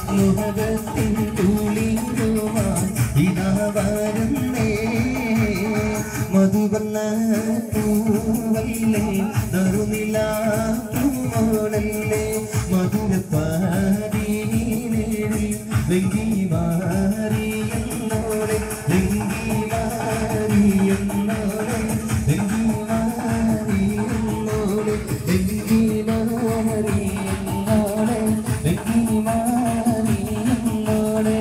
മുഹബത്തിൻ കുളിരുമായി ഇതാ വരുന്നേ മധുവർണ്ണ പൂവല്ലേ നറുനിലാ പൂവോളല്ലേ മധുരപ്പാടിയിലേറി വെങ്കി മാറിയെന്നോളെ വെങ്കി മാറിയെന്നോളെ വെങ്കി മാറിയെന്നോളെ വെങ്കി മാറിയെന്നോളെ വെങ്കി മാറിയെന്നോളെ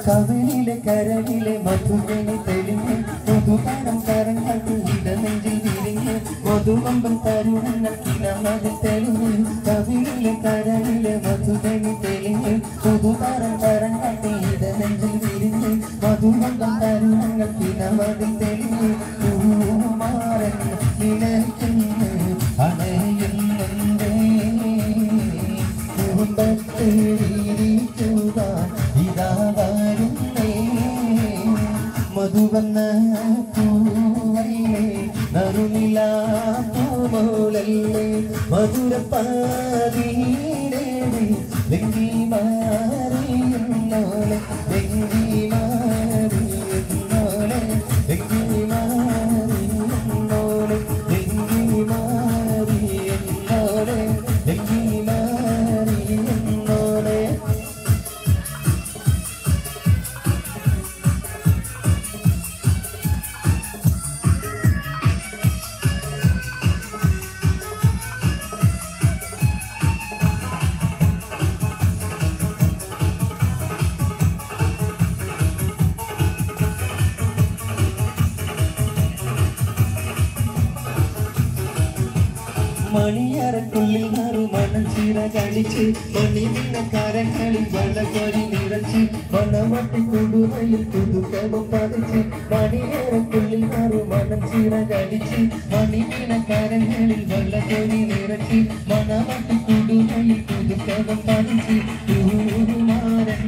കവിളിലെ കരളിലെ മധുകണി തെളിഞ്ഞ് മധുപാനം കരങ്ങൾക്ക് ഇടനെഞ്ചിൽ വിരിഞ്ഞ് മധുവമ്പൻ തരുണങ്ങൾ കിളമതിൽ തെളിഞ്ഞ് കവിളിലെ കരളിലെ മധുകണി തെളിഞ്ഞ് മധുപാനം കരങ്ങൾക്ക് ഇടനെഞ്ചിൽ വിരിഞ്ഞ് മധുവമ്പൻ തരുണങ്ങൾ കിളമതിൽ തെളിഞ്ഞ് പൂമാരൻ നിലയ്ക്കുന്നു അണയുന്നുണ്ടേ കുടുംബത്തേരിക്കുവാൻ ഇതാ വരുന്നേ മധുവർണ്ണ പൂവല്ലേ നറുനിലാ പൂമോളല്ലേ മധുരപ്പാതിയിലേറി വെങ്കി മാറിയെന്നോളെ വെങ്കി മാറിയെന്നോളെ വെങ്കി മാറിയെന്നോളെ വെങ്കി മാറിയെന്നോളെ വെങ്കി മാറിയെന്നോളെ മണിയറക്കുള്ളിൽ മറുമണം ചിറ കളിച്ച് മണിവിന കരങ്ങളിൽ വളകൊരി നിറച്ച് മണവട്ടി കുടുമയിൽ പുതുക്കവും പതിച്ച് മണിയറക്കുള്ളിൽ മറുമണം ചിറ കളിച്ച് മണിവിന കരങ്ങളിൽ വളകൊരി നിറച്ച് മണവട്ടി കുടുമയിൽ പുതുക്കവും പതിച്ച് പൂമാരൻ